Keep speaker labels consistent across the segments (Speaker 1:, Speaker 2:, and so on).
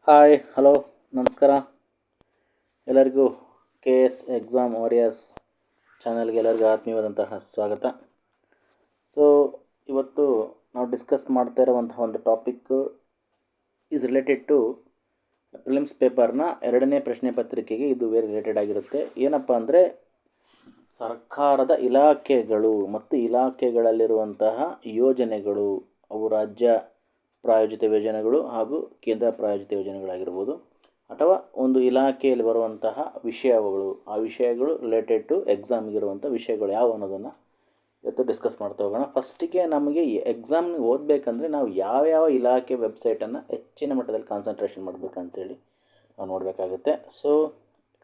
Speaker 1: Hi hello ನಮಸ್ಕಾರ ಎಲ್ಲರಿಗೂ K S exam warriors ಚಾನಲ್ಗೆ ಎಲ್ಲರಿಗೂ ಆತ್ಮೀಯವಾದಂತಹ ಸ್ವಾಗತ. ಸೊ ಇವತ್ತು ನಾವು ಡಿಸ್ಕಸ್ ಮಾಡ್ತಾ ಇರುವಂತಹ ಒಂದು topic is related to prelims ಪೇಪರ್ನ ಎರಡನೇ ಪ್ರಶ್ನೆ ಪತ್ರಿಕೆಗೆ ಇದು ವೆರಿ ರಿಲೇಟೆಡ್ ಆಗಿರುತ್ತೆ. ಏನಪ್ಪ ಅಂದರೆ ಸರ್ಕಾರದ ಇಲಾಖೆಗಳು ಮತ್ತು ಇಲಾಖೆಗಳಲ್ಲಿರುವಂತಹ ಯೋಜನೆಗಳು, ಅವು ರಾಜ್ಯ ಪ್ರಾಯೋಜಿತ ಯೋಜನೆಗಳು ಹಾಗೂ ಕೇಂದ್ರ ಪ್ರಾಯೋಜಿತ ಯೋಜನೆಗಳಾಗಿರ್ಬೋದು, ಅಥವಾ ಒಂದು ಇಲಾಖೆಯಲ್ಲಿ ಬರುವಂತಹ ವಿಷಯಗಳು, ಆ ವಿಷಯಗಳು ರಿಲೇಟೆಡ್ ಟು ಎಕ್ಸಾಮ್ಗಿರುವಂಥ ವಿಷಯಗಳು ಯಾವ ಅನ್ನೋದನ್ನು ಇವತ್ತು ಡಿಸ್ಕಸ್ ಮಾಡ್ತಾ ಹೋಗೋಣ. ಫಸ್ಟಿಗೆ ನಮಗೆ ಎಕ್ಸಾಮ್ಗೆ ಓದಬೇಕಂದ್ರೆ ನಾವು ಯಾವ್ಯಾವ ಇಲಾಖೆ ವೆಬ್ಸೈಟನ್ನು ಹೆಚ್ಚಿನ ಮಟ್ಟದಲ್ಲಿ ಕಾನ್ಸಂಟ್ರೇಷನ್ ಮಾಡಬೇಕಂತೇಳಿ ನಾವು ನೋಡಬೇಕಾಗುತ್ತೆ. ಸೊ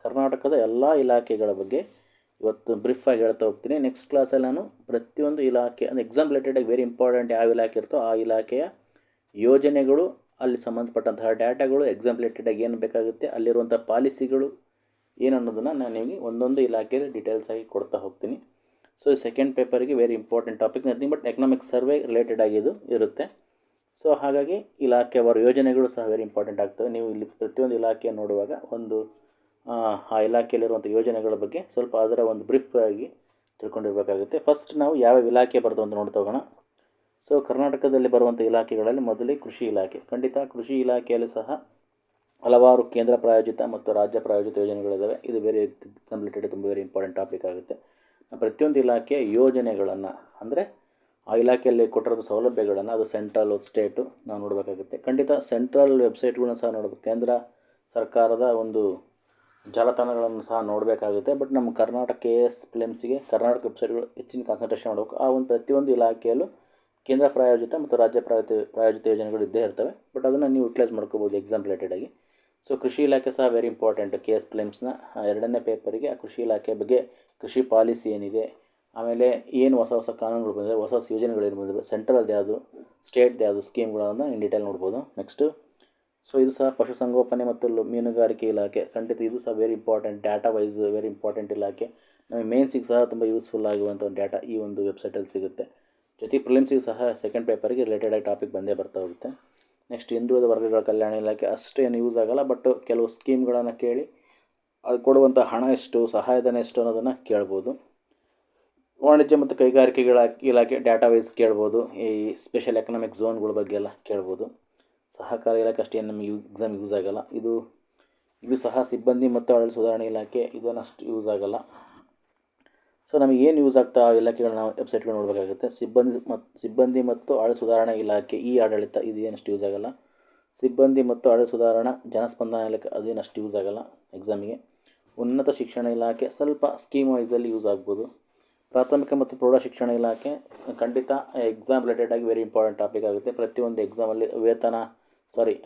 Speaker 1: ಕರ್ನಾಟಕದ ಎಲ್ಲ ಇಲಾಖೆಗಳ ಬಗ್ಗೆ ಇವತ್ತು ಬ್ರೀಫಾಗಿ ಹೇಳ್ತಾ ಹೋಗ್ತೀನಿ. ನೆಕ್ಸ್ಟ್ ಕ್ಲಾಸಲ್ಲಿ ನಾನು ಪ್ರತಿಯೊಂದು ಇಲಾಖೆ ಅಂದರೆ ಎಕ್ಸಾಮ್ ರಿಲೇಟೆಡಾಗಿ ವೆರಿ ಇಂಪಾರ್ಟೆಂಟ್ ಯಾವ ಇಲಾಖೆ ಇರ್ತೋ ಆ ಇಲಾಖೆಯ ಯೋಜನೆಗಳು, ಅಲ್ಲಿ ಸಂಬಂಧಪಟ್ಟಂತಹ ಡಾಟಾಗಳು, ಎಕ್ಸಾಮ್ ರಿಲೇಟೆಡಾಗಿ ಏನು ಬೇಕಾಗುತ್ತೆ, ಅಲ್ಲಿರುವಂಥ ಪಾಲಿಸಿಗಳು ಏನು ಅನ್ನೋದನ್ನು ನಾನು ನಿಮಗೆ ಒಂದೊಂದು ಇಲಾಖೆಯಲ್ಲಿ ಡೀಟೇಲ್ಸ್ ಆಗಿ ಕೊಡ್ತಾ ಹೋಗ್ತೀನಿ. ಸೊ ಸೆಕೆಂಡ್ ಪೇಪರಿಗೆ very important topic nothing but economic survey related ಆಗಿದ್ದು ಇರುತ್ತೆ. ಸೊ ಹಾಗಾಗಿ ಇಲಾಖೆವಾರು ಯೋಜನೆಗಳು ಸಹ ವೆರಿ ಇಂಪಾರ್ಟೆಂಟ್ ಆಗ್ತವೆ. ನೀವು ಇಲ್ಲಿ ಪ್ರತಿಯೊಂದು ಇಲಾಖೆ ನೋಡುವಾಗ ಒಂದು ಆ ಇಲಾಖೆಯಲ್ಲಿರುವಂಥ ಯೋಜನೆಗಳ ಬಗ್ಗೆ ಸ್ವಲ್ಪ ಅದರ ಒಂದು ಬ್ರೀಫ್ ಆಗಿ ತಿಳ್ಕೊಂಡಿರಬೇಕಾಗುತ್ತೆ. ಫಸ್ಟ್ ನಾವು ಯಾವ ಇಲಾಖೆ ಬರ್ತವೆ ಅಂತ ನೋಡ್ತಾ ಹೋಗೋಣ. ಸೊ ಕರ್ನಾಟಕದಲ್ಲಿ ಬರುವಂಥ ಇಲಾಖೆಗಳಲ್ಲಿ ಮೊದಲಿಗೆ ಕೃಷಿ ಇಲಾಖೆ. ಖಂಡಿತ ಕೃಷಿ ಇಲಾಖೆಯಲ್ಲಿ ಸಹ ಹಲವಾರು ಕೇಂದ್ರ ಪ್ರಾಯೋಜಿತ ಮತ್ತು ರಾಜ್ಯ ಪ್ರಾಯೋಜಿತ ಯೋಜನೆಗಳಿದ್ದಾವೆ. ಇದು ವೆರಿ ಎಕ್ಸಾಮ್ ರಿಲೇಟೆಡ್ ತುಂಬ ವೆರಿ ಇಂಪಾರ್ಟೆಂಟ್ ಟಾಪಿಕ್ ಆಗುತ್ತೆ. ಪ್ರತಿಯೊಂದು ಇಲಾಖೆಯ ಯೋಜನೆಗಳನ್ನು ಅಂದರೆ ಆ ಇಲಾಖೆಯಲ್ಲಿ ಕೊಟ್ಟಿರೋದು ಸೌಲಭ್ಯಗಳನ್ನು, ಅದು ಸೆಂಟ್ರಲ್ ಸ್ಟೇಟು ನಾವು ನೋಡಬೇಕಾಗುತ್ತೆ. ಖಂಡಿತ ಸೆಂಟ್ರಲ್ ವೆಬ್ಸೈಟ್ಗಳನ್ನ ಸಹ ನೋಡಬೇಕು, ಕೇಂದ್ರ ಸರ್ಕಾರದ ಒಂದು ಜಾಲತಾಣಗಳನ್ನು ಸಹ ನೋಡಬೇಕಾಗುತ್ತೆ. ಬಟ್ ನಮ್ಮ ಕರ್ನಾಟಕ ಕೆ ಎಸ್ ಪ್ರಿಲಿಮ್ಸಿಗೆ ಕರ್ನಾಟಕ ವೆಬ್ಸೈಟ್ಗಳು ಹೆಚ್ಚಿನ ಕಾನ್ಸಂಟ್ರೇಷನ್ ಮಾಡಬೇಕು. ಆ ಒಂದು ಪ್ರತಿಯೊಂದು ಇಲಾಖೆಯಲ್ಲೂ ಕೇಂದ್ರ ಪ್ರಾಯೋಜಿತ ಮತ್ತು ರಾಜ್ಯ ಪ್ರಾಯೋಜಿತ ಯೋಜನೆಗಳು ಇದ್ದೇ ಇರ್ತವೆ. ಬಟ್ ಅದನ್ನು ನೀವು ಯುಟಿಲೈಸ್ ಮಾಡ್ಕೋಬೋದು ಎಕ್ಸಾಮ್ ರಿಲೇಟೆಡಾಗಿ. ಸೊ ಕೃಷಿ ಇಲಾಖೆ ಸಹ ವೆರಿ ಇಂಪಾರ್ಟೆಂಟ್. ಕೆ ಎಸ್ ಪ್ರಿಲಿಮ್ಸ್ನ ಎರಡನೇ ಪೇಪರಿಗೆ ಆ ಕೃಷಿ ಇಲಾಖೆ ಬಗ್ಗೆ, ಕೃಷಿ ಪಾಲಿಸಿ ಏನಿದೆ, ಆಮೇಲೆ ಏನು ಹೊಸ ಹೊಸ ಕಾನೂನುಗಳು ಬಂದಿದೆ, ಹೊಸ ಹೊಸ ಯೋಜನೆಗಳು ಏನು ಬಂದಿದೆ, ಸೆಂಟ್ರಲ್ದು ಯಾವುದು, ಸ್ಟೇಟ್ದು ಯಾವುದು ಸ್ಕೀಮ್ಗಳನ್ನು ಇನ್ ಡೀಟೇಲ್ ನೋಡ್ಬೋದು. ನೆಕ್ಸ್ಟು ಸೊ ಇದು ಸಹ ಪಶುಸಂಗೋಪನೆ ಮತ್ತು ಮೀನುಗಾರಿಕೆ ಇಲಾಖೆ. ಖಂಡಿತ ಇದು ಸಹ very important, data wise very important ಇಲಾಖೆ. ನಮಗೆ ಮೇನ್ಸಿಗೆ ಸಹ ತುಂಬ ಯೂಸ್ಫುಲ್ ಆಗುವಂಥ ಒಂದು ಡಾಟಾ ಈ ಒಂದು ವೆಬ್ಸೈಟಲ್ಲಿ ಸಿಗುತ್ತೆ. ಜೊತೆಗೆ ಪ್ರಿಲಿಮ್ಸಿಗೆ ಸಹ ಸೆಕೆಂಡ್ ಪೇಪರಿಗೆ ರಿಲೇಟೆಡಾಗಿ ಟಾಪಿಕ್ ಬಂದೇ ಬರ್ತಾ ಹೋಗುತ್ತೆ. ನೆಕ್ಸ್ಟ್ ಹಿಂದುಳಿದ ವರ್ಗಗಳ ಕಲ್ಯಾಣ ಇಲಾಖೆ ಅಷ್ಟೇನು ಯೂಸ್ ಆಗೋಲ್ಲ, ಬಟ್ ಕೆಲವು ಸ್ಕೀಮ್ಗಳನ್ನು ಕೇಳಿ ಅದು ಕೊಡುವಂಥ ಹಣ ಎಷ್ಟು, ಸಹಾಯಧನ ಎಷ್ಟು ಅನ್ನೋದನ್ನು ಕೇಳ್ಬೋದು. ವಾಣಿಜ್ಯ ಮತ್ತು ಕೈಗಾರಿಕೆಗಳ ಇಲಾಖೆ ಡಾಟಾ ವೈಸ್ ಕೇಳ್ಬೋದು. ಈ ಸ್ಪೆಷಲ್ ಎಕನಾಮಿಕ್ ಝೋನ್ಗಳ ಬಗ್ಗೆ ಎಲ್ಲ ಕೇಳ್ಬೋದು. ಸಹಕಾರ ಇಲಾಖೆ ಅಷ್ಟೇನು ನಮಗೆ ಎಕ್ಸಾಮ್ ಯೂಸ್ ಆಗೋಲ್ಲ. ಇದು ಸಹ ಸಿಬ್ಬಂದಿ ಮತ್ತು ಆಡಳಿತ ಸುಧಾರಣೆ ಇಲಾಖೆ, ಇದನ್ನಷ್ಟು ಯೂಸ್ ಆಗೋಲ್ಲ. ಸೊ ನಮಗೆ ಏನು ಯೂಸ್ ಆಗ್ತಾ ಆ ಇಲಾಖೆಗಳನ್ನ ನಾವು ವೆಬ್ಸೈಟ್ಗಳು ನೋಡಬೇಕಾಗುತ್ತೆ. ಸಿಬ್ಬಂದಿ ಮತ್ತು ಆಡಳಿತ ಸುಧಾರಣಾ ಇಲಾಖೆ, ಈ ಆಡಳಿತ ಇದು ಏನಷ್ಟು ಯೂಸ್ ಆಗೋಲ್ಲ. ಸಿಬ್ಬಂದಿ ಮತ್ತು ಆಡಳಿತ ಸುಧಾರಣಾ ಜನಸ್ಪಂದನ ಇಲಾಖೆ ಅದೇನಷ್ಟು ಯೂಸ್ ಆಗೋಲ್ಲ ಎಕ್ಸಾಮಿಗೆ. ಉನ್ನತ ಶಿಕ್ಷಣ ಇಲಾಖೆ ಸ್ವಲ್ಪ ಸ್ಕೀಮ್ ವೈಸಲ್ಲಿ ಯೂಸ್ ಆಗ್ಬೋದು. ಪ್ರಾಥಮಿಕ ಮತ್ತು ಪ್ರೌಢ ಶಿಕ್ಷಣ ಇಲಾಖೆ ಖಂಡಿತ ಎಕ್ಸಾಮ್ ರಿಲೇಟೆಡಾಗಿ ವೆರಿ ಇಂಪಾರ್ಟೆಂಟ್ ಟಾಪಿಕ್ ಆಗುತ್ತೆ. ಪ್ರತಿಯೊಂದು ಎಕ್ಸಾಮಲ್ಲಿ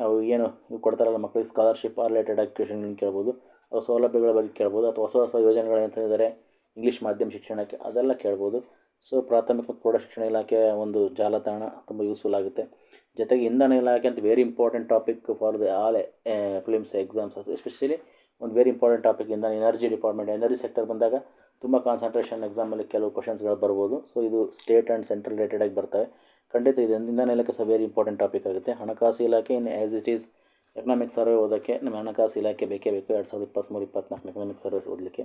Speaker 1: ಅವು ಏನು ಕೊಡ್ತಾರಲ್ಲ ಮಕ್ಕಳಿಗೆ ಸ್ಕಾಲರ್ಶಿಪ್ ರಿಲೇಟೆಡಾಗಿ ಕ್ವೆಶನ್ಗಳನ್ನು ಕೇಳ್ಬೋದು. ಅವು ಸೌಲಭ್ಯಗಳ ಬಗ್ಗೆ ಕೇಳ್ಬೋದು, ಅಥವಾ ಹೊಸ ಹೊಸ ಯೋಜನೆಗಳು ಅಂತಂದರೆ ಇಂಗ್ಲೀಷ್ ಮಾಧ್ಯಮ ಶಿಕ್ಷಣಕ್ಕೆ ಅದೆಲ್ಲ ಕೇಳ್ಬೋದು. ಸೊ ಪ್ರಾಥಮಿಕ ಮತ್ತು ಪ್ರೌಢ ಶಿಕ್ಷಣ ಇಲಾಖೆಯ ಒಂದು ಜಾಲತಾಣ ತುಂಬ ಯೂಸ್ಫುಲ್ ಆಗುತ್ತೆ. ಜೊತೆಗೆ ಇಂಧನ ಇಲಾಖೆ ಅಂತ very important topic for the all prelims exams. Especially ಒಂದು very important topic energy department, energy sector ಬಂದಾಗ ತುಂಬ ಕಾನ್ಸಂಟ್ರೇಷನ್ ಎಕ್ಸಾಮಲ್ಲಿ ಕೆಲವು ಕ್ವಶನ್ಸ್ಗಳು ಬರ್ಬೋದು. ಸೊ ಇದು ಸ್ಟೇಟ್ ಆ್ಯಂಡ್ ಸೆಂಟ್ರಲ್ ರಿಲೇಟೆಡಾಗಿ ಬರ್ತವೆ. ಖಂಡಿತ ಇದು ಇಂಧನ ಇಲಾಖೆ ಸಹ ವೆರಿ ಇಂಪಾರ್ಟೆಂಟ್ ಟಾಪಿಕ್ ಆಗುತ್ತೆ. ಹಣಕಾಸು ಇಲಾಖೆ in as it is economic survey ಓದೋಕ್ಕೆ ನಮ್ಮ ಹಣಕಾಸು ಇಲಾಖೆ ಬೇಕೇ ಬೇಕು. 2023-24 ಎಕನಾಮಿಕ್ ಸರ್ವಿಸ್ ಓದಲಿಕ್ಕೆ.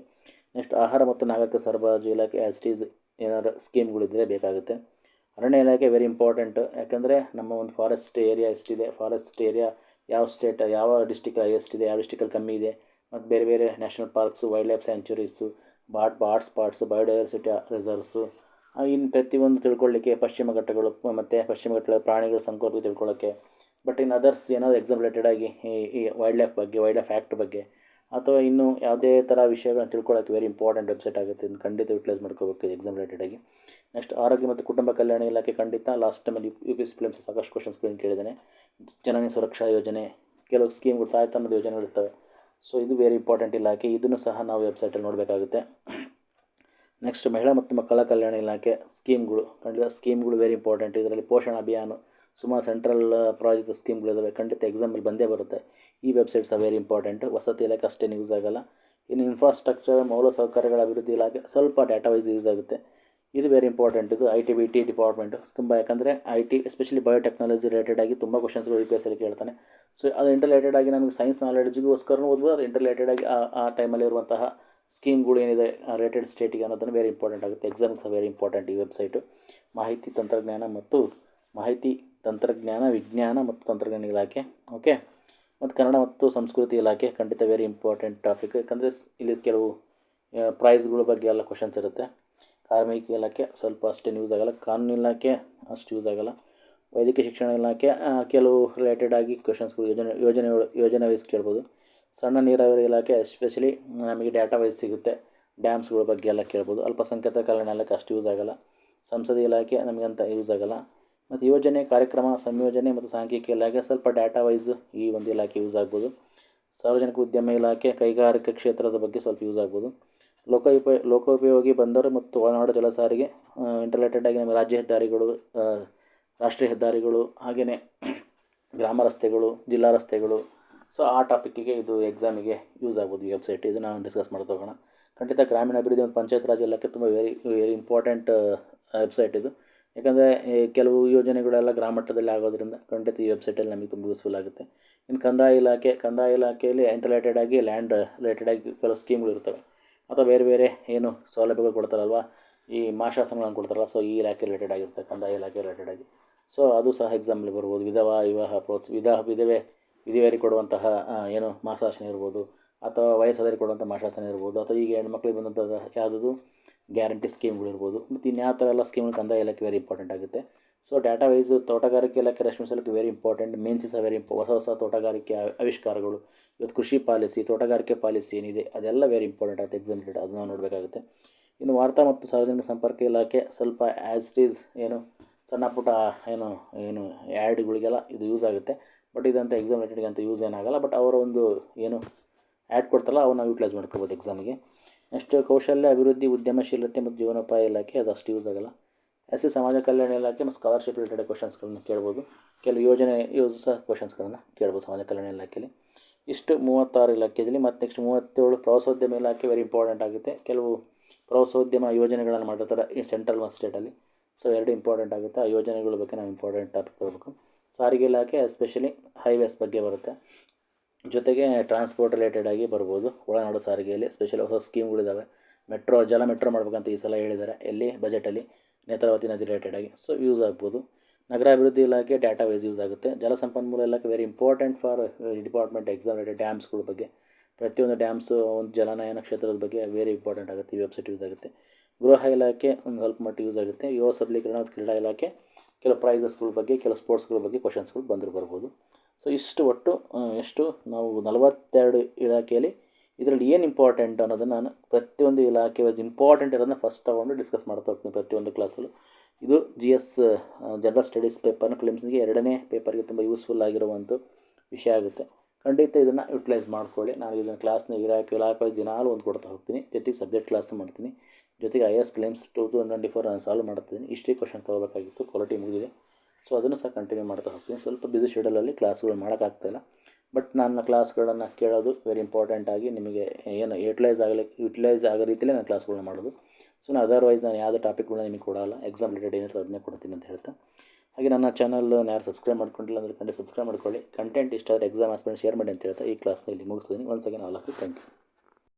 Speaker 1: ನೆಕ್ಸ್ಟ್ ಆಹಾರ ಮತ್ತು ನಾಗರಿಕ ಸರಬರಾಜು ಇಲಾಖೆ ಆ್ಯಸ್ ಇಟ್ ಈಸ್ ಏನಾದ್ರು ಸ್ಕೀಮ್ಗಳಿದ್ದರೆ ಬೇಕಾಗುತ್ತೆ. ಅರಣ್ಯ ಇಲಾಖೆ ವೆರಿ ಇಂಪಾರ್ಟೆಂಟ್, ಯಾಕಂದರೆ ನಮ್ಮ ಒಂದು ಫಾರೆಸ್ಟ್ ಏರಿಯಾ ಎಷ್ಟಿದೆ, ಫಾರೆಸ್ಟ್ ಏರಿಯಾ ಯಾವ ಸ್ಟೇಟ್ ಯಾವ ಡಿಸ್ಟಿಕಲ್ಲಿ ಎಷ್ಟಿದೆ, ಯಾವ ಡಿಸ್ಟಿಕಲ್ಲಿ ಕಮ್ಮಿ ಇದೆ, ಮತ್ತು ಬೇರೆ ಬೇರೆ national parks, wild life sanctuaries, hot spots, biodiversity reserves, ಇನ್ನು ಪ್ರತಿಯೊಂದು ತಿಳ್ಕೊಳ್ಳಿಕ್ಕೆ ಪಶ್ಚಿಮ ಘಟ್ಟಗಳು ಮತ್ತು ಪಶ್ಚಿಮ ಘಟ್ಟಗಳ ಪ್ರಾಣಿಗಳ ಸಂಕೋಪ ತಿಳ್ಕೊಳ್ಳೋಕ್ಕೆ. ಬಟ್ ಇನ್ ಅದರ್ಸ್ ಏನಾದರೂ ಎಕ್ಸಾಮ್ ರಿಲೇಟೆಡಾಗಿ ಈ ವೈಲ್ಡ್ ಲೈಫ್ ಬಗ್ಗೆ, ವೈಲ್ಡ್ ಲೈಫ್ ಆ್ಯಕ್ಟ್ ಬಗ್ಗೆ, ಅಥವಾ ಇನ್ನೂ ಯಾವುದೇ ಥರ ವಿಷಯಗಳನ್ನ ತಿಳ್ಕೊಳ್ಳೋಕ್ಕೆ ವೆರಿ ಇಂಪಾರ್ಟೆಂಟ್ ವೆಬ್ಸೈಟ್ ಆಗುತ್ತೆ. ಇದನ್ನು ಖಂಡಿತ ಯೂಟಿಲೈಸ್ ಮಾಡ್ಕೋಬೇಕು ಎಕ್ಸಾಮ್ ರಿಲೇಟೆಡಾಗಿ. ನೆಕ್ಸ್ಟ್ ಆರೋಗ್ಯ ಮತ್ತು ಕುಟುಂಬ ಕಲ್ಯಾಣ ಇಲಾಖೆ. ಖಂಡಿತ ಲಾಸ್ಟ್ ಟೈಮಲ್ಲಿ UPSC ಫಿಲಿಮ್ಸ್ ಸಾಕಷ್ಟು ಕ್ವಶನ್ಸ್ಗಳನ್ನು ಕೇಳಿದ್ದೇನೆ. ಜನನಿ ಸುರಕ್ಷಾ ಯೋಜನೆ, ಕೆಲವು ಸ್ಕೀಮ್ಗಳು, ತಾಯ್ತನದ ಯೋಜನೆಗಳಿರ್ತವೆ. ಸೊ ಇದು ವೆರಿ ಇಂಪಾರ್ಟೆಂಟ್ ಇಲಾಖೆ, ಇದನ್ನು ಸಹ ನಾವು ವೆಬ್ಸೈಟಲ್ಲಿ ನೋಡಬೇಕಾಗುತ್ತೆ. ನೆಕ್ಸ್ಟ್ ಮಹಿಳಾ ಮತ್ತು ಮಕ್ಕಳ ಕಲ್ಯಾಣ ಇಲಾಖೆ ಸ್ಕೀಮ್ಗಳು. ಖಂಡಿತ ಸ್ಕೀಮ್ಗಳು ವೆರಿ ಇಂಪಾರ್ಟೆಂಟ್. ಇದರಲ್ಲಿ ಪೋಷಣ ಅಭಿಯಾನ, ಸುಮಾರು ಸೆಂಟ್ರಲ್ ಪ್ರಾಯೋಜಿತ ಸ್ಕೀಮ್ಗಳಿದ್ದಾವೆ. ಖಂಡಿತ ಎಕ್ಸಾಮಲ್ಲಿ ಬಂದೇ ಬರುತ್ತೆ. ಈ ವೆಬ್ಸೈಟ್ಸ್ ವೆರಿ ಇಂಪಾರ್ಟೆಂಟ್. ವಸತಿ ಇಲಾಖೆ ಅಷ್ಟೇನು ಯೂಸ್ ಆಗೋಲ್ಲ. ಇನ್ನು ಇನ್ಫ್ರಾಸ್ಟ್ರಕ್ಚರ್, ಮೂಲಸೌಕರ್ಯಗಳ ಅಭಿವೃದ್ಧಿ ಇಲಾಖೆ ಸ್ವಲ್ಪ ಡಾಟಾ ವೈಸ್ ಯೂಸ್ ಆಗುತ್ತೆ. ಇದು ವೆರಿ ಇಂಪಾರ್ಟೆಂಟ್. ಇದು IT ಡಿಪಾರ್ಟ್ಮೆಂಟು ತುಂಬ, ಯಾಕಂದರೆ IT ಎಸ್ಪೆಷಲಿ ಬಯೋಟೆಕ್ನಾಲಜಿ ರಿಲೇಟೆಡ್ ಆಗಿ ತುಂಬ ಕ್ವಶನ್ಸ್ಗಳು UPSC ಕೇಳ್ತಾನೆ. ಸೊ ಅದು ಇಂಟರ್ಲೇಟೆಡ್ ಆಗಿ ನಮಗೆ ಸೈನ್ಸ್ ನಾಲೆಡ್ಜಿಗೋಸ್ಕರನೂ ಓದ್ಬೋದು, ಅದು ಇಂಟರ್ಲೇಟೆಡ್ ಆಗಿ ಆ ಟೈಮಲ್ಲಿ ಇರುವಂತಹ ಸ್ಕೀಮ್ಗಳು ಏನಿದೆ ರಿಲೇಟೆಡ್ ಸ್ಟೇಟಿಗೆ ಅನ್ನೋದನ್ನು ವೆರಿ ಇಂಪಾರ್ಟೆಂಟ್ ಆಗುತ್ತೆ. Exams very important. ಈ ವೆಬ್ಸೈಟು ಮಾಹಿತಿ ತಂತ್ರಜ್ಞಾನ ವಿಜ್ಞಾನ ಮತ್ತು ತಂತ್ರಜ್ಞಾನ ಇಲಾಖೆ, ಓಕೆ, ಮತ್ತು ಕನ್ನಡ ಮತ್ತು ಸಂಸ್ಕೃತಿ ಇಲಾಖೆ ಖಂಡಿತ ವೆರಿ ಇಂಪಾರ್ಟೆಂಟ್ ಟಾಪಿಕ್. ಯಾಕಂದರೆ ಇಲ್ಲಿ ಕೆಲವು ಪ್ರೈಸ್ಗಳ ಬಗ್ಗೆ ಎಲ್ಲ ಕ್ವಶನ್ಸ್ ಇರುತ್ತೆ. ಕಾರ್ಮಿಕ ಇಲಾಖೆ ಸ್ವಲ್ಪ ಅಷ್ಟೇನು ಯೂಸ್ ಆಗೋಲ್ಲ, ಕಾನೂನು ಇಲಾಖೆ ಅಷ್ಟು ಯೂಸ್ ಆಗೋಲ್ಲ, ವೈದ್ಯಕೀಯ ಶಿಕ್ಷಣ ಇಲಾಖೆ ಕೆಲವು ರಿಲೇಟೆಡ್ ಆಗಿ ಕ್ವಶನ್ಸ್ಗಳು ಯೋಜನೆ ವೈಸ್ ಕೇಳ್ಬೋದು. ಸಣ್ಣ ನೀರಾವರಿ ಇಲಾಖೆ ಎಸ್ಪೆಷಲಿ ನಮಗೆ ಡೇಟಾ ವೈಸ್ ಸಿಗುತ್ತೆ, ಡ್ಯಾಮ್ಸ್ಗಳ ಬಗ್ಗೆ ಎಲ್ಲ ಕೇಳ್ಬೋದು. ಅಲ್ಪಸಂಖ್ಯಾತ ಕಲ್ಯಾಣ ಇಲಾಖೆ ಅಷ್ಟು ಯೂಸ್ ಆಗೋಲ್ಲ. ಸಂಸದೀಯ ಇಲಾಖೆ ನಮಗಂತ ಯೂಸ್ ಆಗೋಲ್ಲ. ಮತ್ತು ಯೋಜನೆ, ಕಾರ್ಯಕ್ರಮ, ಸಂಯೋಜನೆ ಮತ್ತು ಸಾಂಖ್ಯಿಕ ಇಲಾಖೆ ಸ್ವಲ್ಪ ಡೇಟಾ ವೈಸ್ ಈ ಒಂದು ಇಲಾಖೆ ಯೂಸ್ ಆಗ್ಬೋದು. ಸಾರ್ವಜನಿಕ ಉದ್ಯಮ ಇಲಾಖೆ ಕೈಗಾರಿಕಾ ಕ್ಷೇತ್ರದ ಬಗ್ಗೆ ಸ್ವಲ್ಪ ಯೂಸ್ ಆಗ್ಬೋದು. ಲೋಕೋಪಯೋಗಿ ಬಂದರು ಮತ್ತು ಒಳನಾಡು ಜಲ ಸಾರಿಗೆ ಇಂಟರ್ಲೇಟೆಡ್ ಆಗಿ ನಮಗೆ ರಾಜ್ಯ ಹೆದ್ದಾರಿಗಳು, ರಾಷ್ಟ್ರೀಯ ಹೆದ್ದಾರಿಗಳು, ಹಾಗೆಯೇ ಗ್ರಾಮ ರಸ್ತೆಗಳು, ಜಿಲ್ಲಾ ರಸ್ತೆಗಳು. ಸೊ ಆ ಟಾಪಿಕ್ಕಿಗೆ ಇದು ಎಕ್ಸಾಮಿಗೆ ಯೂಸ್ ಆಗ್ಬೋದು ಈ ವೆಬ್ಸೈಟ್. ಇದು ನಾವು ಡಿಸ್ಕಸ್ ಮಾಡ್ತಾ ಹೋಗೋಣ. ಖಂಡಿತ ಗ್ರಾಮೀಣಾಭಿವೃದ್ಧಿ ಮತ್ತು ಪಂಚಾಯತ್ ರಾಜ್ ಇಲಾಖೆ ತುಂಬ ವೆರಿ ಇಂಪಾರ್ಟೆಂಟ್ ವೆಬ್ಸೈಟ್ ಇದು. ಯಾಕಂದರೆ ಕೆಲವು ಯೋಜನೆಗಳೆಲ್ಲ ಗ್ರಾಮ ಮಟ್ಟದಲ್ಲಿ ಆಗೋದ್ರಿಂದ ಖಂಡಿತ ಈ ವೆಬ್ಸೈಟಲ್ಲಿ ನಮಗೆ ತುಂಬ ಯೂಸ್ಫುಲ್ ಆಗುತ್ತೆ. ಇನ್ನು ಕಂದಾಯ ಇಲಾಖೆಯಲ್ಲಿ ಇಂಟರ್ಲೇಟೆಡ್ ಆಗಿ ಲ್ಯಾಂಡ್ ರಿಲೇಟೆಡ್ ಆಗಿ ಕೆಲವು ಸ್ಕೀಮ್ಗಳು ಇರ್ತವೆ, ಅಥವಾ ಬೇರೆ ಏನು ಸೌಲಭ್ಯಗಳು ಕೊಡ್ತಾರಲ್ವ, ಈ ಮಾಶಾಸನಗಳನ್ನು ಕೊಡ್ತಾರಲ್ಲ, ಸೊ ಈ ಇಲಾಖೆ ರಿಲೇಟೆಡ್ ಆಗಿರುತ್ತೆ, ಕಂದಾಯ ಇಲಾಖೆ ರಿಲೇಟೆಡ್ ಆಗಿ. ಸೊ ಅದು ಸಹ ಎಕ್ಸಾಮಲ್ಲಿ ಬರ್ಬೋದು. ವಿಧವೆಯರಿಗೆ ಕೊಡುವಂತಹ ಏನು ಮಾಸಾಸನ ಇರ್ಬೋದು, ಅಥವಾ ವಯಸ್ಸಾದವರಿಗೆ ಕೊಡುವಂಥ ಮಾಸಾಸನ ಇರ್ಬೋದು, ಅಥವಾ ಈಗ ಹೆಣ್ಮಕ್ಳಿಗೆ ಬಂದಂಥದ್ದು ಯಾವುದದು ಗ್ಯಾರಂಟಿ ಸ್ಕೀಮ್ಗಳಿರ್ಬೋದು. ಮತ್ತು ಇನ್ಯಾವ ಥರ ಎಲ್ಲ ಸ್ಕೀಮ್ಗಳು ಕಂದಾಯ ಇಲಾಖೆ ವೆರಿ ಇಂಪಾರ್ಟೆಂಟ್ ಆಗುತ್ತೆ. ಸೊ ಡೇಟಾ ವೈಸ್ ತೋಟಗಾರಿಕೆ ಇಲಾಖೆ, ರೇಷ್ಮೆ ಇಲಾಖೆ ವೆರಿ ಇಂಪಾರ್ಟೆಂಟ್. ಮೇನ್ಸ್ ಸಹ ವೆರಿ ಹೊಸ ತೋಟಗಾರಿಕೆ ಆವಿಷ್ಕಾರಗಳು, ಇವತ್ತು ಕೃಷಿ ಪಾಲಿಸಿ, ತೋಟಗಾರಿಕೆ ಪಾಲಿಸಿ ಏನಿದೆ ಅದೆಲ್ಲ ವೆರಿ ಇಂಪಾರ್ಟೆಂಟ್ ಆಗುತ್ತೆ ಎಕ್ಸಾಮ್ ರಿಲೇಟೆಡ್, ಅದನ್ನ ನಾವು ನೋಡಬೇಕಾಗುತ್ತೆ. ಇನ್ನು ವಾರ್ತಾ ಮತ್ತು ಸಾರ್ವಜನಿಕ ಸಂಪರ್ಕ ಇಲಾಖೆ ಸ್ವಲ್ಪ ಆ್ಯಸ್ ಇಟ್ ಈಸ್ ಸಣ್ಣ ಪುಟ್ಟ ಏನು ಆ್ಯಡ್ಗಳಿಗೆಲ್ಲ ಇದು ಯೂಸ್ ಆಗುತ್ತೆ. ಬಟ್ ಇದಂತ ಎಕ್ಸಾಮ್ ರಿಲೇಟೆಡ್ಗೆ ಅಂತ ಯೂಸ್ ಏನಾಗಲ್ಲ. ಬಟ್ ಅವರ ಒಂದು ಆ್ಯಡ್ ಕೊಡ್ತಾರಲ್ಲ ಅವನ್ನ ನಾವು ಯೂಟಿಲೈಸ್ ಮಾಡ್ಕೋಬೋದು ಎಕ್ಸಾಮಿಗೆ. ನೆಕ್ಸ್ಟ್ ಕೌಶಲ್ಯ ಅಭಿವೃದ್ಧಿ, ಉದ್ಯಮಶೀಲತೆ ಮತ್ತು ಜೀವನೋಪಾಯ ಇಲಾಖೆ, ಅದು ಅಷ್ಟು ಯೂಸ್ ಆಗೋಲ್ಲ. ಸಮಾಜ ಕಲ್ಯಾಣ ಇಲಾಖೆ ಮತ್ತು ಸ್ಕಾಲರ್ಶಿಪ್ ರಿಲೇಟೆಡ್ ಕ್ವಶನ್ಸ್ಗಳನ್ನ ಕೇಳ್ಬೋದು. ಕೆಲವು ಯೋಜನೆ ಸಹ ಕ್ವಶನ್ಸ್ಗಳನ್ನು ಕೇಳ್ಬೋದು ಸಮಾಜ ಕಲ್ಯಾಣ ಇಲಾಖೆಯಲ್ಲಿ. ಇಷ್ಟು 36 ಇಲಾಖೆಯಲ್ಲಿ. ಮತ್ತು ನೆಕ್ಸ್ಟ್ 37 ಪ್ರವಾಸೋದ್ಯಮ ಇಲಾಖೆ ವೆರಿ ಇಂಪಾರ್ಟೆಂಟ್ ಆಗುತ್ತೆ. ಕೆಲವು ಪ್ರವಾಸೋದ್ಯಮ ಯೋಜನೆಗಳನ್ನು ಮಾಡಿರ್ತಾರೆ ಈ ಸೆಂಟ್ರಲ್ ಮತ್ತು ಸ್ಟೇಟಲ್ಲಿ. ಸೊ ಎರಡು ಇಂಪಾರ್ಟೆಂಟ್ ಆಗುತ್ತೆ. ಆ ಯೋಜನೆಗಳ ಬಗ್ಗೆ ನಾವು ಇಂಪಾರ್ಟೆಂಟ್ ಟಾಪಿಕ್ ತಗೋಬೇಕು. ಸಾರಿಗೆ ಇಲಾಖೆ ಎಸ್ಪೆಷಲಿ ಹೈವೇಸ್ ಬಗ್ಗೆ ಬರುತ್ತೆ, ಜೊತೆಗೆ ಟ್ರಾನ್ಸ್ಪೋರ್ಟ್ ರಿಲೇಟೆಡ್ ಆಗಿ ಬರ್ಬೋದು. ಒಳನಾಡು ಸಾರಿಗೆಯಲ್ಲಿ ಸ್ಪೆಷಲಿ ಹೊಸ ಸ್ಕೀಮ್ಗಳಿದ್ದಾವೆ. ಜಲ ಮೆಟ್ರೋ ಮಾಡ್ಬೇಕಂತ ಈ ಸಲ ಹೇಳಿದ್ದಾರೆ, ಎಲ್ಲಿ ಬಜೆಟಲ್ಲಿ, ನೇತ್ರಾವತಿ ನದಿ ರಿಲೇಟೆಡ್ ಆಗಿ. ಸೊ ಯೂಸ್ ಆಗ್ಬೋದು. ನಗರಾಭಿವೃದ್ಧಿ ಇಲಾಖೆ ಡೇಟಾ ವೈಸ್ ಯೂಸ್ ಆಗುತ್ತೆ. ಜಲಸಂಪನ್ಮೂಲ ಇಲಾಖೆ very important for department exam related. ಡ್ಯಾಮ್ಸ್ಗಳ ಬಗ್ಗೆ, ಪ್ರತಿಯೊಂದು ಡ್ಯಾಮ್ಸು ಒಂದು ಜಲನಯನ ಕ್ಷೇತ್ರದ ಬಗ್ಗೆ ವೆರಿ ಇಂಪಾರ್ಟೆಂಟ್ ಆಗುತ್ತೆ, ಈ ವೆಬ್ಸೈಟ್ ಯೂಸ್ ಆಗುತ್ತೆ. ಗೃಹ ಇಲಾಖೆ ಒಂದು ಸ್ವಲ್ಪ ಮಟ್ಟಿಗೆ ಯೂಸ್ ಆಗುತ್ತೆ. ಯುವ ಸಬಲೀಕರಣ ಮತ್ತು ಕ್ರೀಡಾ ಇಲಾಖೆ ಕೆಲವು ಪ್ರೈಸಸ್ಗಳ ಬಗ್ಗೆ, ಕೆಲವು ಸ್ಪೋರ್ಟ್ಸ್ಗಳ ಬಗ್ಗೆ ಕ್ವಶನ್ಸ್ಗಳು ಬರ್ಬೋದು. ಸೊ ಇಷ್ಟು ಒಟ್ಟು ಎಷ್ಟು ನಾವು 42 ಇಲಾಖೆಯಲ್ಲಿ ಇದರಲ್ಲಿ ಏನು ಇಂಪಾರ್ಟೆಂಟ್ ಅನ್ನೋದನ್ನು ನಾನು ಪ್ರತಿಯೊಂದು ಇಲಾಖೆ ವೈಸ್ ಇಂಪಾರ್ಟೆಂಟ್ ಇರೋದನ್ನ ಫಸ್ಟ್ ತೊಗೊಂಡು ಡಿಸ್ಕಸ್ ಮಾಡ್ತಾ ಹೋಗ್ತೀನಿ ಪ್ರತಿಯೊಂದು ಕ್ಲಾಸಲ್ಲೂ. ಇದು GS ಜನರಲ್ ಸ್ಟಡೀಸ್ ಪೇಪರ್ನ ಫಿಲಿಮ್ಸ್ಗೆ 2ನೇ ಪೇಪರ್ಗೆ ತುಂಬ ಯೂಸ್ಫುಲ್ ಆಗಿರುವಂಥ ವಿಷಯ ಆಗುತ್ತೆ. ಖಂಡಿತ ಇದನ್ನು ಯುಟಿಲೈಸ್ ಮಾಡ್ಕೊಳ್ಳಿ. ನಾನು ಇದನ್ನು ಕ್ಲಾಸ್ನ ಇಲಾಖೆ ವೈಸ್ ದಿನಾಲು ಒಂದು ಕೊಡ್ತಾ ಹೋಗ್ತೀನಿ, ಜೊತೆಗೆ ಸಬ್ಜೆಕ್ಟ್ ಕ್ಲಾಸ್ ಮಾಡ್ತೀನಿ, ಜೊತೆಗೆ IAS ಫಿಲಿಮ್ಸ್ 2024 ನಾನು ಸಾಲ್ವ್ ಮಾಡ್ತೀನಿ. ಇಷ್ಟೇ ಕ್ವಶನ್ ತೊಗೋಬೇಕಾಗಿತ್ತು, ಕ್ವಾಲಿಟಿ ಮುಗಿದಿದೆ. ಸೊ ಅದನ್ನು ಸಹ ಕಂಟಿನ್ಯೂ ಮಾಡ್ತಾ ಹೋಗ್ತೀನಿ. ಸ್ವಲ್ಪ ಬಿಸಿ ಶೆಡ್ಯೂಲಲ್ಲಿ ಕ್ಲಾಸ್ಗಳು ಮಾಡೋಕ್ಕಾಗ್ತಾಯಿಲ್ಲ, ಬಟ್ ನನ್ನ ಕ್ಲಾಸ್ಗಳನ್ನು ಕೇಳೋದು ವೆರಿ ಇಂಪಾರ್ಟೆಂಟ್ ಆಗಿ ನಿಮಗೆ ಏನು ಯುಟಿಲೈಸ್ ಆಗೋ ರೀತಿಯಲ್ಲೇ ನಾನು ಕ್ಲಾಸ್ಗಳನ್ನ ಮಾಡೋದು. ಸೊ ಅದರ್ವೈಸ್ ನಾನು ಯಾವುದೇ ಟಾಪಿಕ್ಗಳನ್ನ ನಿಮಗೆ ಕೊಡೋಲ್ಲ, ಎಕ್ಸಾಮ್ ರಿಲೇಟೆಡ್ ಏನಿರ್ತದೆ ಅದನ್ನೇ ಕೊಡ್ತೀನಿ ಅಂತ ಹೇಳ್ತಾ, ಹಾಗೆ ನನ್ನ ಚಾನಲ್ನ ಯಾರು ಸಬ್ಸ್ಕ್ರೈಬ್ ಮಾಡ್ಕೊಂಡಿಲ್ಲ ಅಂದರೆ ಖಂಡಿತ ಸಬ್ಸ್ಕ್ರೈಬ್ ಮಾಡ್ಕೊಳ್ಳಿ. ಕಂಟೆಂಟ್ ಇಷ್ಟ ಆದರೆ ಎಕ್ಸಾಮ್ ಆಸ್ಪೆಂಟ್ ಶೇರ್ ಮಾಡಿ ಅಂತ ಹೇಳ್ತಾ ಈ ಕ್ಲಾಸ್ನ ಇಲ್ಲಿ ಮುಗಿಸ್ತೀನಿ. Once again all of you thank you.